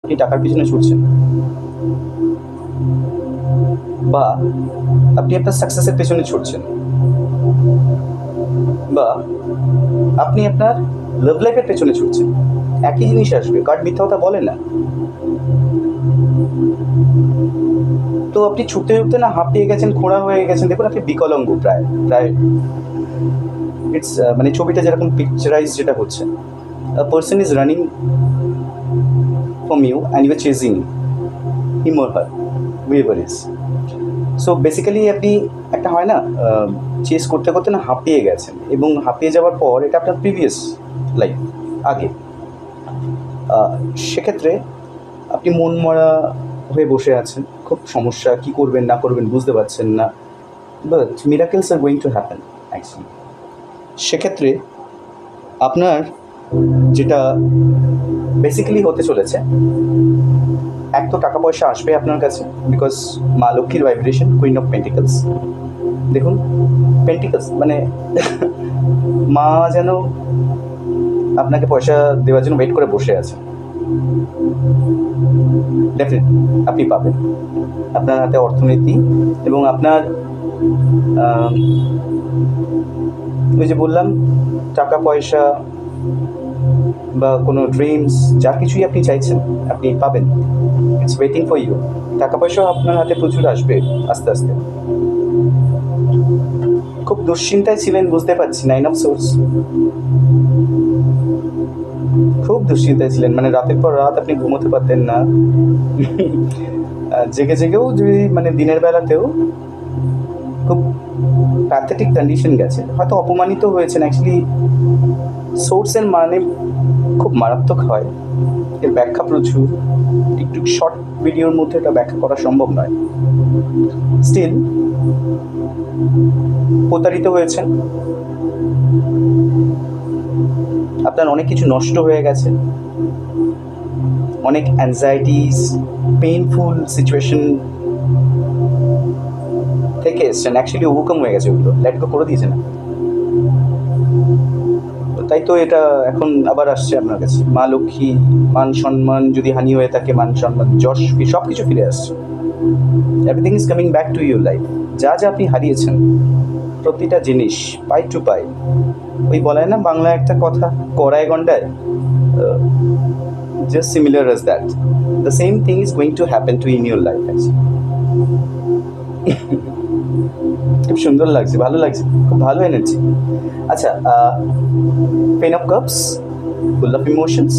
আপনি টাকার পিছনে ছুটছেন, বা আপনি আপনার সাকসেসের পেছনে ছুটছেন, বা আপনি আপনার লাভ লাইফের পেছনে ছুটছেন, একই জিনিস আসবে। কার্ড মিথ্যা কথা বলে না। তো আপনি ছুটতে ছুটতে না হাঁপিয়ে গেছেন, খোঁড়া হয়ে গেছেন, দেখুন আপনি বিকলাঙ্গ প্রায় প্রায় ইটস মানে ছবিটা যেরকম পিকচারাইজ যেটা হচ্ছে, a person is running from you and you are chasing him or her, whoever is. So basically আপনি একটা হয় না, চেস করতে করতে না হাঁপিয়ে গেছেন, এবং হাঁপিয়ে যাওয়ার পর এটা আপনার প্রিভিয়াস লাইফ, আগে। সেক্ষেত্রে আপনি মন মরা হয়ে বসে আছেন, খুব সমস্যা, কী করবেন না করবেন বুঝতে পারছেন না, but miracles are going to happen actually. সেক্ষেত্রে আপনার যেটা বেসিক্যালি হতে চলেছে, এক তো টাকা পয়সা আসবে আপনার কাছে, বিকজ মা লক্ষ্মীর ভাইব্রেশন, কুইন অফ পেন্টিকলস। দেখুন পেন্টিকলস মানে মা যেন আপনাকে পয়সা দেওয়ার জন্য ওয়েট করে বসে আছে। ডেফিনেটলি আপনি পাবেন। আপনার হাতে অর্থনীতি এবং আপনার ওই যে বললাম, টাকা পয়সা বা কোনো ড্রিমস, যা কিছুই আপনি চাইছেন আপনি পাবেন। It's waiting for you. টাকা পয়সাও আপনার হাতে প্রচুর আসবে আস্তে আস্তে। খুব দুশ্চিন্তায় ছিলেন বুঝতে পারছি, 9 অফ সোর্স। খুব দুশ্চিন্তায় ছিলেন, মানে রাতের পর রাত আপনি ঘুমোতে পারতেন না। জেগে জেগেও যদি মানে দিনের বেলাতেও খুব প্যাথেটিক কন্ডিশন গেছে, হয়তো অপমানিত হয়েছেন। অ্যাকচুয়ালি সোর্সের মানে খুব মারাত্মক হয়, এর ব্যাখ্যা প্রচুর, একটু শর্ট ভিডিওর মধ্যে এটা ব্যাখ্যা করা সম্ভব নয়। স্টিল প্রতারিত হয়েছেন, আপনার অনেক কিছু নষ্ট হয়ে গেছে, অনেক অ্যাংজাইটিস, পেইনফুল সিচুয়েশন থেকে এসছেন, অ্যাকচুয়ালি ওভারকাম হয়ে গেছে, ওগুলো লেট গো করে দিয়েছে না। তাই তো এটা এখন আবার আসছে আপনার কাছে। মা লক্ষ্মী, মান সম্মান যদি হানি হয়ে থাকে, মান সম্মান, যশ, সব কিছু ফিরে আসছে। Everything is coming back to your life. যা যা আপনি হারিয়েছেন, প্রতিটা জিনিস পাই টু পাই, ওই বলায় না বাংলায় একটা কথা, কড়ায় গন্ডায়, just similar as that. The same thing is going to happen to in your life actually. খুব সুন্দর লাগছে, ভালো লাগছে, খুব ভালো এনার্জি। আচ্ছা, pen of cups, full of emotions,